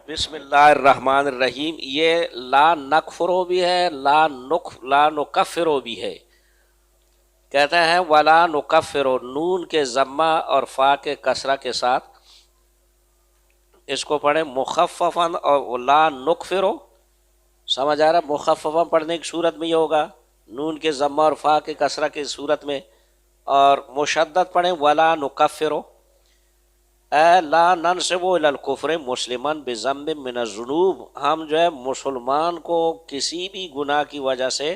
بسم اللہ الرحمن الرحیم. یہ لا نکفرو بھی ہے، لا نکفرو بھی ہے. کہتے ہیں ولا نکفرو، نون کے ضمہ اور فا کے کسرہ کے ساتھ اس کو پڑھیں مخففاً، اور لا نکفرو. سمجھ آ رہا؟ مخففاً پڑھنے کی صورت میں یہ ہوگا نون کے ضمہ اور فا کے کسرہ کی صورت میں، اور مشدد پڑھیں ولا نکفرو. اے لا ننسب الی الکفر مسلمان بذنب من الذنوب، ہم جو ہے مسلمان کو کسی بھی گناہ کی وجہ سے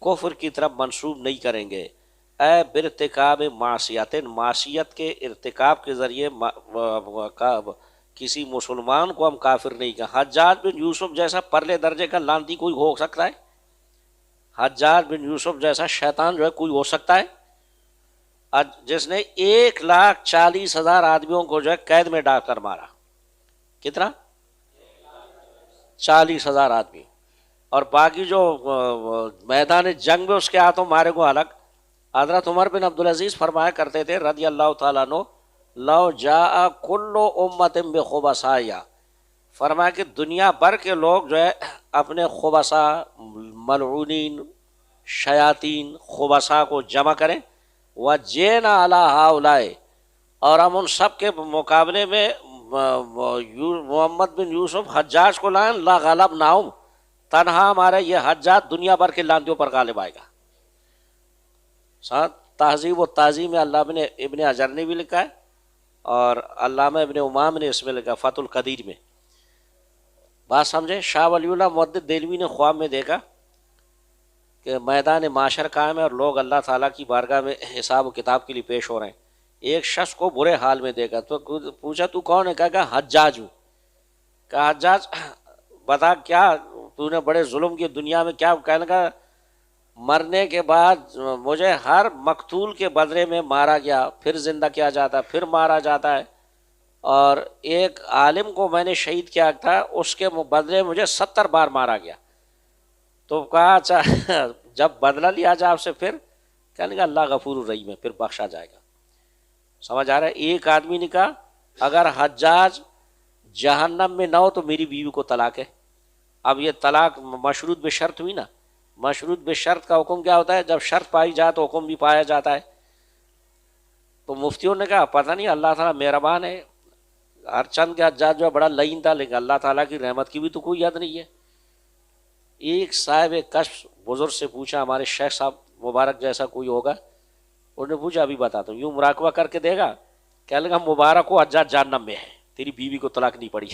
کفر کی طرف منسوب نہیں کریں گے. اے برتکاب معصیت، معصیت کے ارتکاب کے ذریعے کسی مسلمان کو ہم کافر نہیں کہیں. حجاج بن یوسف جیسا پرلے درجے کا لانتی کوئی ہو سکتا ہے؟ حجاج بن یوسف جیسا شیطان جو ہے کوئی ہو سکتا ہے جس نے 1,40,000 آدمیوں کو جو ہے قید میں ڈال کر مارا؟ کتنا؟ 40,000 آدمی. اور باقی جو میدان جنگ میں اس کے ہاتھوں مارے کو الگ. حضرت عمر بن عبدالعزیز فرمایا کرتے تھے رضی اللہ تعالیٰ عنہ، لو جاء کل امت بخبثائها، فرمایا کہ دنیا بھر کے لوگ جو ہے اپنے خبثا، ملعونین، شیاطین، خبثا کو جمع کریں، وجینا علی ہؤلاء، اور ہم ان سب کے مقابلے میں محمد بن یوسف حجاج کو لائیں، لا غلبناہم، تنہا ہمارا یہ حجاج دنیا بھر کے لانتیوں پر غالب آئے گا. ساتھ تہذیب و تعظیم میں علامہ ابن حجر نے بھی لکھا ہے، اور علامہ ابن امام نے اس میں لکھا فتح القدیر میں. بات سمجھے؟ شاہ ولی اللہ محدث دہلوی نے خواب میں دیکھا کہ میدان معاشر قائم ہے اور لوگ اللہ تعالیٰ کی بارگاہ میں حساب و کتاب کے لیے پیش ہو رہے ہیں. ایک شخص کو برے حال میں دیکھا تو پوچھا تو کون ہے؟ کہا حجاج ہوں. کہا حجاج بتا کیا تو نے بڑے ظلم کی دنیا میں کیا؟ کہنے کا مرنے کے بعد مجھے ہر مقتول کے بدلے میں مارا گیا، پھر زندہ کیا جاتا ہے، پھر مارا جاتا ہے، اور ایک عالم کو میں نے شہید کیا تھا اس کے بدلے مجھے 70 بار مارا گیا. تو کہا اچھا جب بدلہ لیا جائے آپ سے پھر؟ کہنے کا اللہ غفور الرحیم ہے، پھر بخشا جائے گا. سمجھ آ رہا ہے؟ ایک آدمی نے کہا اگر حجاج جہنم میں نہ ہو تو میری بیوی کو طلاق ہے. اب یہ طلاق مشروط بشرط ہوئی نا. مشروط بشرط کا حکم کیا ہوتا ہے؟ جب شرط پائی جائے تو حکم بھی پایا جاتا ہے. تو مفتیوں نے کہا پتہ نہیں، اللہ تعالیٰ مہربان ہے. ہر چند کے حجاج جو ہے بڑا لعین تھا، لیکن اللہ تعالیٰ کی رحمت کی بھی تو کوئی یاد نہیں ہے. ایک صاحب کشف بزرگ سے پوچھا، ہمارے شیخ صاحب مبارک جیسا کوئی ہوگا؟ انہوں نے پوچھا ابھی بتاتا ہوں. یوں مراقبہ کر کے دے گا، کہنے لگا مبارک ہو حجاج جہنم میں ہے، تیری بیوی کو طلاق نہیں پڑی.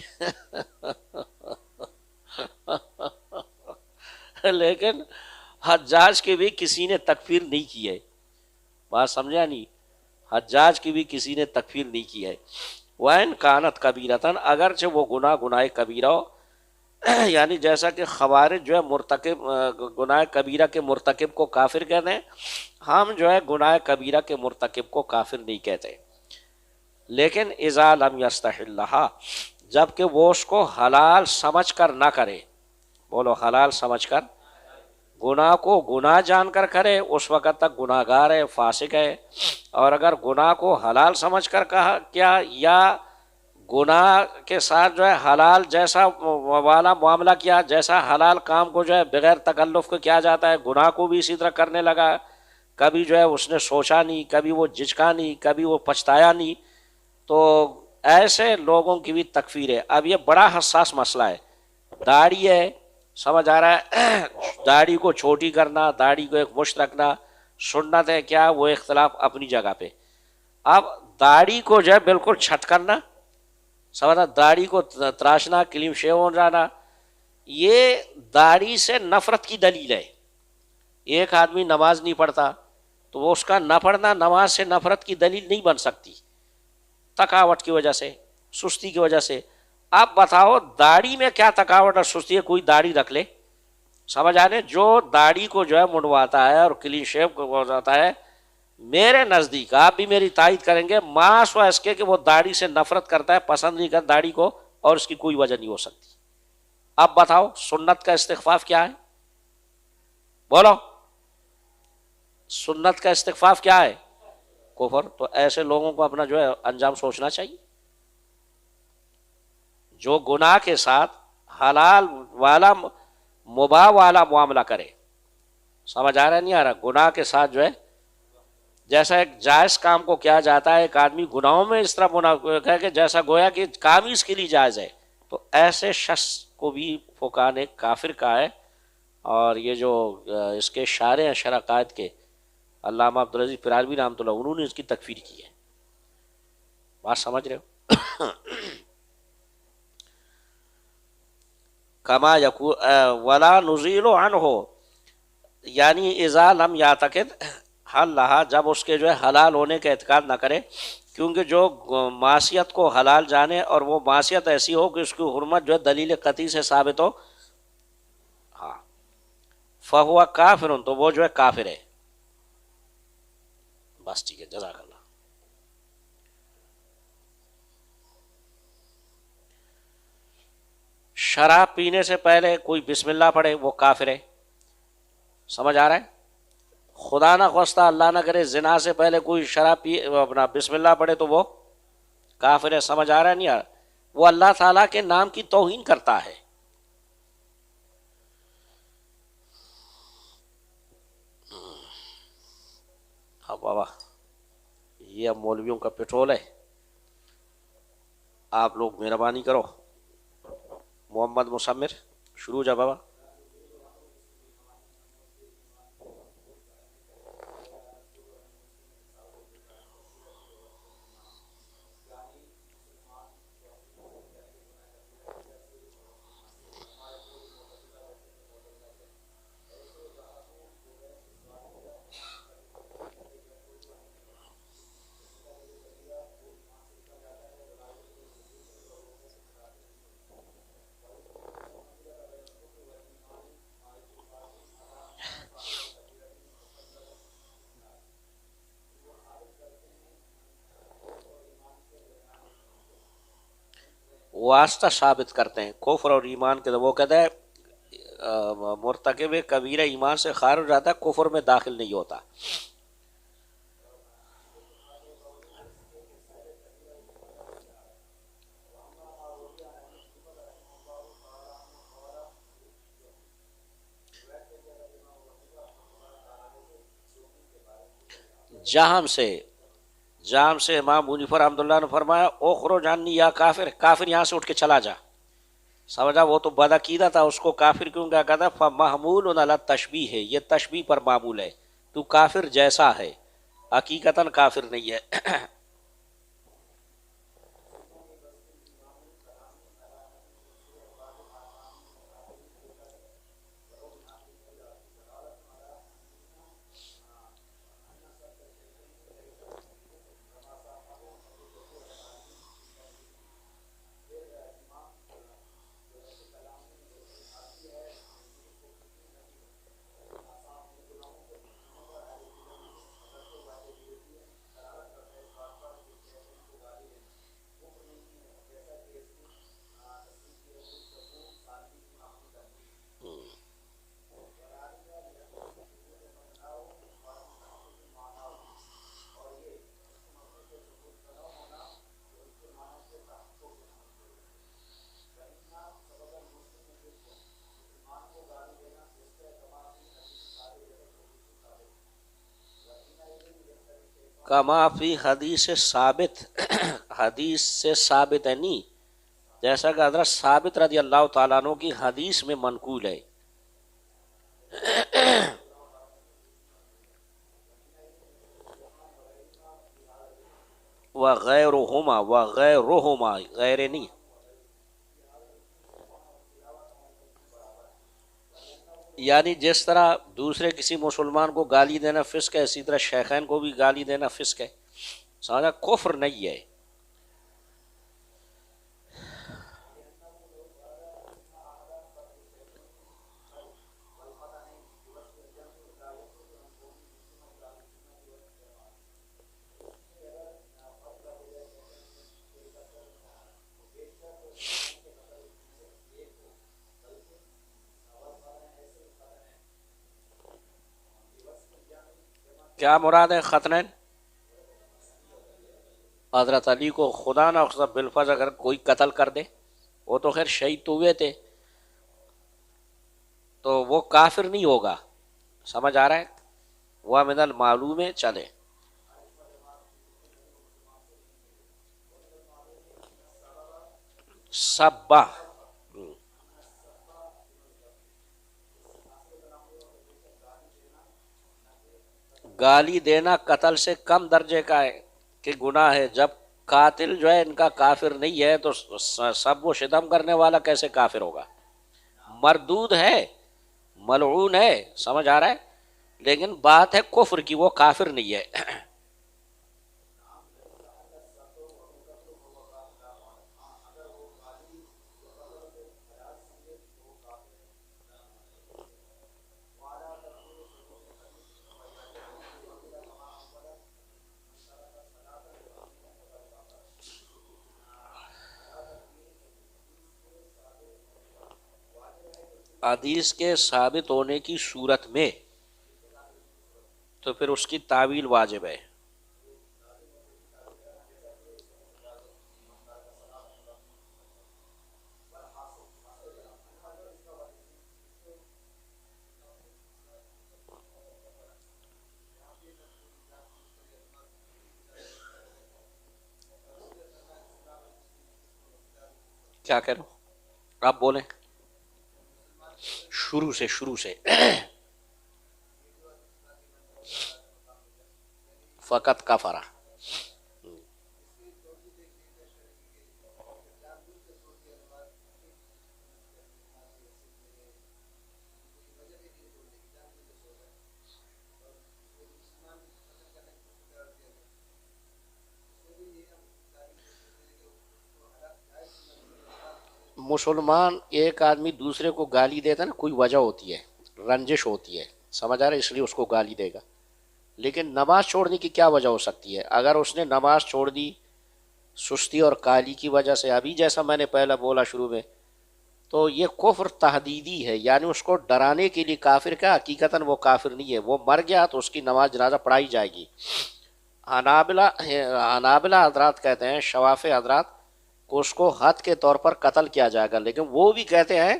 لیکن حجاج کی بھی کسی نے تکفیر نہیں کی ہے. بات سمجھا نہیں؟ حجاج کی بھی کسی نے تکفیر نہیں کی ہے. وَإِنْ كَانَتْ كَبِيرَةً، اگرچہ وہ گناہ کبیرہ ہو. یعنی جیسا کہ خوارج جو ہے مرتکب گناہ کبیرہ کے مرتکب کو کافر کہتے ہیں، ہم جو ہے گناہ کبیرہ کے مرتکب کو کافر نہیں کہتے. لیکن اذا لم یستحلھا، جب کہ وہ اس کو حلال سمجھ کر نہ کرے. بولو حلال سمجھ کر. گناہ کو گناہ جان کر کرے اس وقت تک گناہ گار ہے، فاسق ہے. اور اگر گناہ کو حلال سمجھ کر کہا کیا، یا گناہ کے ساتھ جو ہے حلال جیسا والا معاملہ کیا، جیسا حلال کام کو جو ہے بغیر تکلف کے کیا جاتا ہے، گناہ کو بھی اسی طرح کرنے لگا. کبھی جو ہے اس نے سوچا نہیں، کبھی وہ جھجکا نہیں، کبھی وہ پچھتایا نہیں، تو ایسے لوگوں کی بھی تکفیر ہے. اب یہ بڑا حساس مسئلہ ہے. داڑھی ہے، سمجھ آ رہا ہے؟ داڑھی کو چھوٹی کرنا، داڑھی کو ایک مشت رکھنا سنت ہے کیا؟ وہ اختلاف اپنی جگہ پہ. اب داڑھی کو جو ہے بالکل چھٹ کرنا، سمجھنا، داڑھی کو تراشنا، کلیم شیو ہو جانا، یہ داڑھی سے نفرت کی دلیل ہے. ایک آدمی نماز نہیں پڑھتا تو وہ اس کا نہ پڑھنا نماز سے نفرت کی دلیل نہیں بن سکتی، تھکاوٹ کی وجہ سے، سستی کی وجہ سے. اب بتاؤ داڑھی میں کیا تھکاوٹ اور سستی ہے؟ کوئی داڑھی رکھ لے. سمجھ آنے؟ جو داڑھی کو جو ہے منڈواتا ہے اور کلین شیو کو ہو جاتا ہے، میرے نزدیک آپ بھی میری تائید کریں گے، ماس و اس کے کہ وہ داڑھی سے نفرت کرتا ہے، پسند نہیں کرتا داڑھی کو، اور اس کی کوئی وجہ نہیں ہو سکتی. اب بتاؤ سنت کا استخفاف کیا ہے؟ بولو سنت کا استخفاف کیا ہے؟ کفر. تو ایسے لوگوں کو اپنا جو ہے انجام سوچنا چاہیے. جو گناہ کے ساتھ حلال والا مباح والا معاملہ کرے. سمجھ آ رہا ہے نہیں آ رہا؟ گناہ کے ساتھ جو ہے، جیسا ایک جائز کام کو کیا جاتا ہے، ایک آدمی گناہوں میں اس طرح ہے کہ جیسا گویا کہ کام ہی اس کے لیے جائز ہے، تو ایسے شخص کو بھی فقہا نے کافر کہا ہے. اور یہ جو اس کے شارح ہیں شرح قائد کے علامہ عبدالعزیز پرالوی رحمۃ اللہ، انہوں نے اس کی تکفیر کی ہے. بات سمجھ رہے ہو؟ کما یقو ولا نزیل عنہ، یعنی اذا لم یعتقد حل لہا، جب اس کے جو ہے حلال ہونے کا اعتقاد نہ کرے، کیونکہ جو معصیت کو حلال جانے اور وہ معصیت ایسی ہو کہ اس کی حرمت جو ہے دلیل قطعی سے ثابت ہو، ہاں، فہو کافر، تو وہ جو ہے کافر ہے. بس ٹھیک ہے، جزاک اللہ. شراب پینے سے پہلے کوئی بسم اللہ پڑھے وہ کافر ہے. سمجھ آ رہا ہے؟ خدا نہ خواستہ اللہ نہ کرے زنا سے پہلے کوئی شراب پی اپنا بسم اللہ پڑھے تو وہ کافر ہے. سمجھ آ رہا ہے نہیں آ رہا؟ وہ اللہ تعالیٰ کے نام کی توہین کرتا ہے. ہاں بابا، یہ اب مولویوں کا پٹرول ہے. آپ لوگ مہربانی کرو. محمد مسمر شروع جا بابا. واسطہ ثابت کرتے ہیں کفر اور ایمان کے. وہ کہتا ہے مرتکب کبیرہ ایمان سے خارج ہو جاتا ہے، کفر میں داخل نہیں ہوتا. جام سے امام ابو حنیفہ رحمۃ اللہ نے فرمایا اخرج عنی یا کافر، کافر یہاں سے اٹھ کے چلا جا. سمجھا؟ وہ تو بدعقیدہ تھا، اس کو کافر کیوں کیا کہتا؟ فمحمول علی تشبیہ ہے، یہ تشبیہ پر معمول ہے، تو کافر جیسا ہے، حقیقتاً کافر نہیں ہے. کما فی حدیث ثابت، حدیث سے ثابت ہے نہیں، جیسا کہ حضرت ثابت رضی اللہ تعالیٰ عنہ کی حدیث میں منقول ہے. وغیرہما غیر نہیں. یعنی جس طرح دوسرے کسی مسلمان کو گالی دینا فسق ہے، اسی طرح شیخین کو بھی گالی دینا فسق ہے. سمجھا؟ کفر نہیں ہے. کیا مراد ہے ختنین؟ حضرت علی کو خدا نہ بالفرض اگر کوئی قتل کر دے وہ تو خیر شہید تو ہوئے تھے، تو وہ کافر نہیں ہوگا، سمجھ آ رہا ہے؟ وہ من المعلوم ہے، چلے سبا، گالی دینا قتل سے کم درجے کا ہے کہ گناہ ہے. جب قاتل جو ہے ان کا کافر نہیں ہے تو سب وہ شتم کرنے والا کیسے کافر ہوگا؟ مردود ہے، ملعون ہے، سمجھ آ رہا ہے، لیکن بات ہے کفر کی، وہ کافر نہیں ہے. حدیث کے ثابت ہونے کی صورت میں تو پھر اس کی تعویل واجب ہے. کیا کہہ رہا ہوں؟ آپ بولیں شروع سے فقط کفرا. مسلمان ایک آدمی دوسرے کو گالی دیتا ہے نا، کوئی وجہ ہوتی ہے، رنجش ہوتی ہے، سمجھ آ رہا ہے، اس لیے اس کو گالی دے گا. لیکن نماز چھوڑنے کی کیا وجہ ہو سکتی ہے؟ اگر اس نے نماز چھوڑ دی سستی اور کالی کی وجہ سے، ابھی جیسا میں نے پہلا بولا شروع میں، تو یہ کفر تحدیدی ہے، یعنی اس کو ڈرانے کے لیے کافر کا، حقیقتاً وہ کافر نہیں ہے. وہ مر گیا تو اس کی نماز جنازہ پڑھائی جائے گی. حنابلہ حضرات کہتے ہیں، شوافع حضرات کو اس کو حد کے طور پر قتل کیا جائے گا، لیکن وہ بھی کہتے ہیں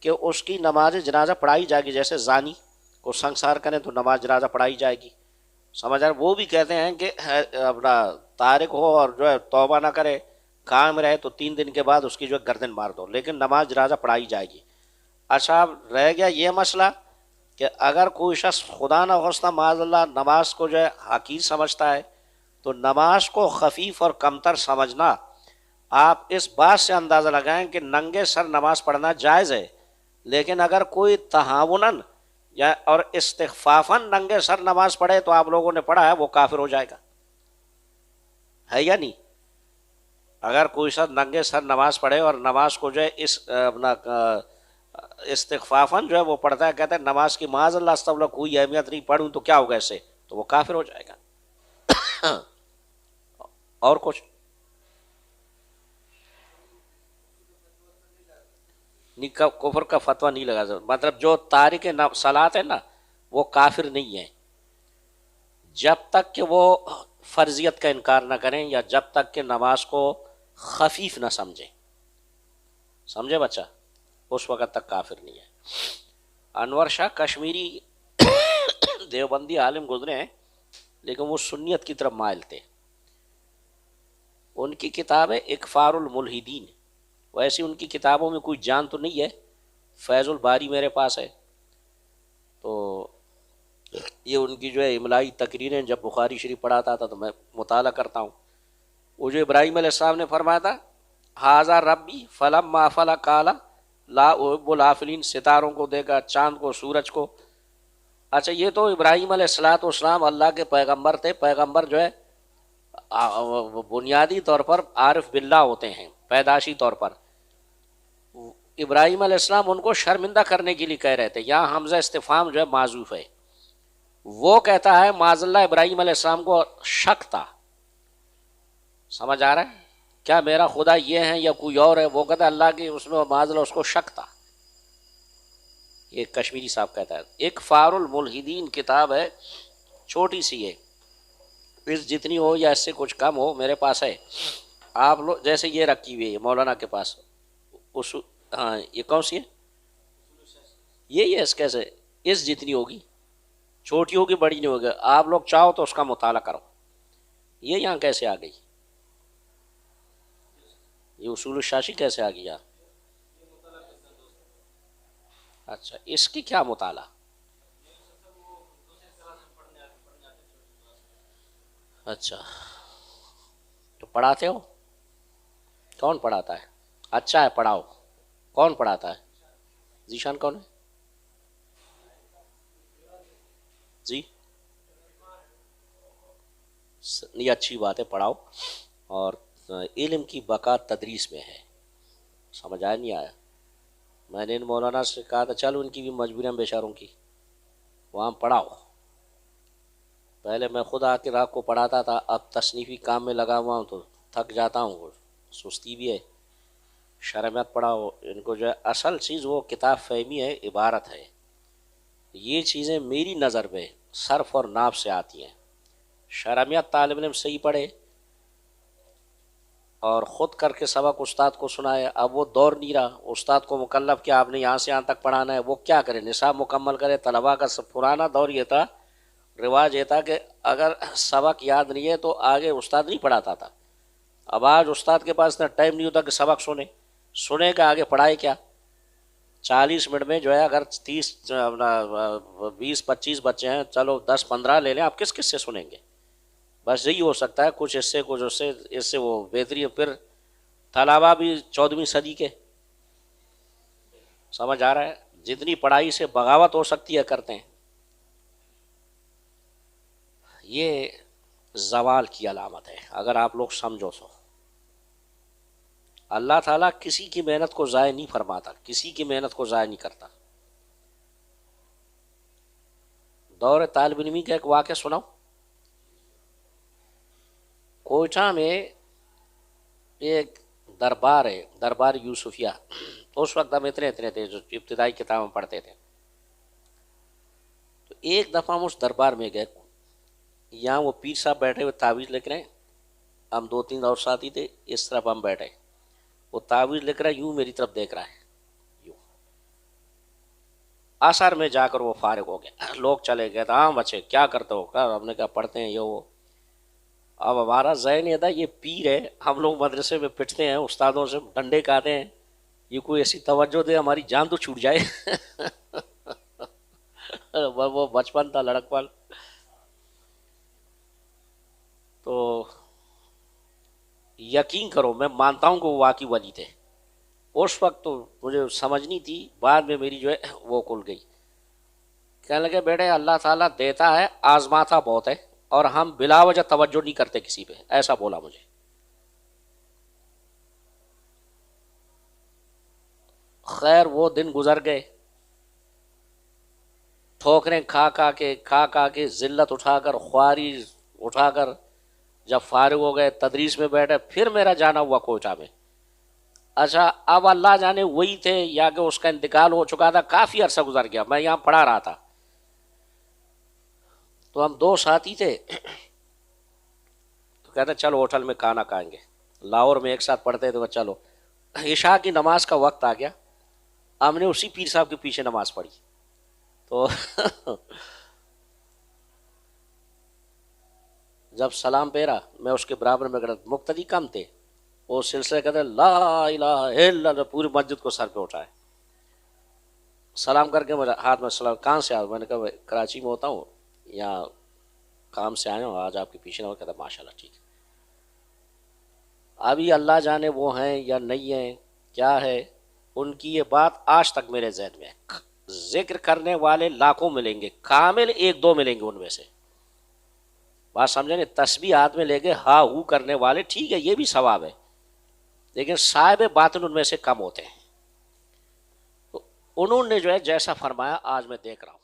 کہ اس کی نماز جنازہ پڑھائی جائے گی. جیسے زانی کو سنسار کریں تو نماز جنازہ پڑھائی جائے گی، سمجھ آ رہا ہے؟ وہ بھی کہتے ہیں کہ اپنا تارک ہو اور جو ہے توبہ نہ کرے، کام رہے، تو 3 دن کے بعد اس کی جو ہے گردن مار دو، لیکن نماز جنازہ پڑھائی جائے گی. اچھا اب رہ گیا یہ مسئلہ کہ اگر کوئی شخص خدا نہ خواستہ معاذ اللہ نماز کو جو ہے حقیر سمجھتا ہے، تو نماز کو خفیف اور کمتر سمجھنا آپ اس بات سے اندازہ لگائیں کہ ننگے سر نماز پڑھنا جائز ہے، لیکن اگر کوئی تہاوناً یا اور استخفافاً ننگے سر نماز پڑھے تو آپ لوگوں نے پڑھا ہے وہ کافر ہو جائے گا، ہے یا نہیں؟ اگر کوئی شخص ننگے سر نماز پڑھے اور نماز کو جو ہے اس اپنا استخفافاً جو ہے وہ پڑھتا ہے، کہتا ہے نماز کی معاذ اللہ استغفر کوئی اہمیت نہیں، پڑھوں تو کیا ہوگا اس سے، تو وہ کافر ہو جائے گا. اور کچھ کفر کا فتویٰ نہیں لگا سکتا، مطلب جو تارک صلاۃ ہے نا وہ کافر نہیں ہے جب تک کہ وہ فرضیت کا انکار نہ کریں، یا جب تک کہ نماز کو خفیف نہ سمجھیں. سمجھے بچہ؟ اس وقت تک کافر نہیں ہے. انور شاہ کشمیری دیوبندی عالم گزرے ہیں، لیکن وہ سنیت کی طرف مائل تھے. ان کی کتاب ہے اکفار الملحدین. ویسے ان کی کتابوں میں کوئی جان تو نہیں ہے، فیض الباری میرے پاس ہے، تو یہ ان کی جو ہے املائی تقریریں جب بخاری شریف پڑھاتا تھا تو میں مطالعہ کرتا ہوں. وہ جو ابراہیم علیہ السلام نے فرمایا تھا ہاذا ربی فلما فلا کالا لا احب الافلین، ستاروں کو دیکھا، چاند کو، سورج کو. اچھا یہ تو ابراہیم علیہ السلاۃ والسلام اللہ کے پیغمبر تھے، پیغمبر جو ہے بنیادی طور پر عارف باللہ ہوتے ہیں پیدائشی طور پر. ابراہیم علیہ السلام ان کو شرمندہ کرنے کے لیے کہہ رہے تھے، یہاں حمزہ استفہام جو ہے معذوف ہے. وہ کہتا ہے معاذ اللہ ابراہیم علیہ السلام کو شک تھا، سمجھ آ رہا ہے؟ کیا میرا خدا یہ ہے یا کوئی اور ہے؟ وہ کہتا ہے اللہ کی اس میں معاذ اللہ اس کو شک تھا. یہ کشمیری صاحب کہتا ہے. ایک فار الملحدین کتاب ہے، چھوٹی سی ہے، اس جتنی ہو یا اس سے کچھ کم ہو میرے پاس ہے. آپ لوگ جیسے یہ رکھی ہوئی ہے مولانا کے پاس، اصول، ہاں یہ کون سی ہے؟ یہ اس کیسے اس جتنی ہوگی، چھوٹی ہوگی بڑی نہیں ہوگی، آپ لوگ چاہو تو اس کا مطالعہ کرو، یہ یہاں کیسے آ گئی؟ یہ اصول الشاشی کیسے آ گئی یہاں؟ اچھا اس کی کیا مطالعہ؟ اچھا تو پڑھاتے ہو؟ کون پڑھاتا ہے؟ اچھا ہے پڑھاؤ، کون پڑھاتا ہے؟ ذیشان کون ہے؟ جی یہ اچھی بات ہے، پڑھاؤ، اور علم کی بقا تدریس میں ہے، سمجھ آیا نہیں آیا؟ میں نے ان مولانا سے کہا تھا چلو ان کی بھی مجبوریاں بیچاروں کی، وہاں پڑھاؤ، پہلے میں خود آ کے رات کو پڑھاتا تھا، اب تصنیفی کام میں لگا ہوا ہوں تو تھک جاتا ہوں، سستی بھی ہے، شرمیت پڑھاؤ ان کو جو ہے اصل چیز وہ کتاب فہمی ہے، عبارت ہے، یہ چیزیں میری نظر میں صرف اور ناف سے آتی ہیں، شرمیت طالب علم صحیح پڑھے اور خود کر کے سبق استاد کو سنائے، اب وہ دور نہیں رہا، استاد کو مکلف کیا آپ نے یہاں سے یہاں تک پڑھانا ہے، وہ کیا کرے نصاب مکمل کرے، طلباء کا پرانا دور یہ تھا، رواج یہ تھا کہ اگر سبق یاد نہیں ہے تو آگے استاد نہیں پڑھاتا تھا، اب آج استاد کے پاس اتنا ٹائم نہیں ہوتا کہ سبق سنے کہ آگے پڑھائے کیا، 40 منٹ میں جو ہے اگر 20 25 بچے ہیں، چلو 10 15 لے لیں، آپ کس کس سے سنیں گے؟ بس یہی ہو سکتا ہے، کچھ اس سے کچھ اس سے، اس سے وہ بہتری ہے، پھر طلبا بھی 14ویں صدی کے، سمجھ آ رہا ہے؟ جتنی پڑھائی سے بغاوت ہو سکتی ہے کرتے ہیں، یہ زوال کی علامت ہے اگر آپ لوگ سمجھو تو، اللہ تعالیٰ کسی کی محنت کو ضائع نہیں فرماتا، کسی کی محنت کو ضائع نہیں کرتا۔ دور طالب علمی کا ایک واقعہ سناؤ، کوئٹہ میں ایک دربار ہے، دربار یوسفیہ، اس وقت ہم اتنے تھے جو ابتدائی کتابیں پڑھتے تھے، تو ایک دفعہ ہم اس دربار میں گئے، یہاں وہ پیر صاحب بیٹھے ہوئے تعویذ لکھ رہے ہیں، ہم 2 3 اور ساتھی تھے، اس طرف ہم بیٹھے، وہ تعویذ لکھ رہا ہے، یوں میری طرف دیکھ رہا ہے، یوں، آثار میں جا کر وہ فارغ ہو گیا، لوگ چلے گئے، ہاں بچے کیا کرتے ہو، ہم نے کہا پڑھتے ہیں یہ وہ، اب ہمارا ذہن یہ تھا یہ پیر ہے، ہم لوگ مدرسے میں پٹتے ہیں، استادوں سے ڈنڈے کھاتے ہیں، یہ کوئی ایسی توجہ دے ہماری جان تو چھوٹ جائے وہ بچپن تھا لڑک پل، تو یقین کرو میں مانتا ہوں کہ وہ واقعی ولی تھے، اس وقت تو مجھے سمجھ نہیں تھی، بعد میں میری جو ہے وہ کھل گئی، کہنے لگے بیٹے اللہ تعالیٰ دیتا ہے آزماتا بہت ہے، اور ہم بلا وجہ توجہ نہیں کرتے کسی پہ، ایسا بولا مجھے۔ خیر وہ دن گزر گئے، ٹھوکریں کھا کے ذلت اٹھا کر، خواری اٹھا کر، جب فارغ ہو گئے تدریس میں بیٹھے، پھر میرا جانا ہوا کوئٹہ میں، اچھا اب اللہ جانے وہی تھے یا کہ اس کا انتقال ہو چکا تھا، کافی عرصہ گزر گیا، میں یہاں پڑھا رہا تھا، تو ہم 2 ساتھی تھے، تو کہتے چلو ہوٹل میں کھانا کھائیں گے، لاہور میں ایک ساتھ پڑھتے تھے، چلو عشاء کی نماز کا وقت آ گیا، ہم نے اسی پیر صاحب کے پیچھے نماز پڑھی، تو جب سلام پھیرا میں اس کے برابر میں کھڑا، مقتدی کم تھے، وہ سلسلے کہتے لا الہ الا اللہ، پوری مسجد کو سر پہ اٹھائے، سلام کر کے مجھے ہاتھ میں سلام، کہاں سے آؤ، میں نے کہا کراچی میں ہوتا ہوں، یہاں کام سے آیا ہوں، آج آپ کے پیچھے نہ، کہتا ماشاء اللہ ٹھیک ہے، ابھی اللہ جانے وہ ہیں یا نہیں ہیں کیا ہے، ان کی یہ بات آج تک میرے ذہن میں ہے، ذکر کرنے والے لاکھوں ملیں گے، کامل 1 2 ملیں گے ان میں سے، بات سمجھیں گے، تسبیح ہاتھ میں لے کے ہا ہو کرنے والے ٹھیک ہے یہ بھی ثواب ہے، لیکن صاحب باطن ان میں سے کم ہوتے ہیں، تو انہوں نے جو ہے جیسا فرمایا آج میں دیکھ رہا ہوں۔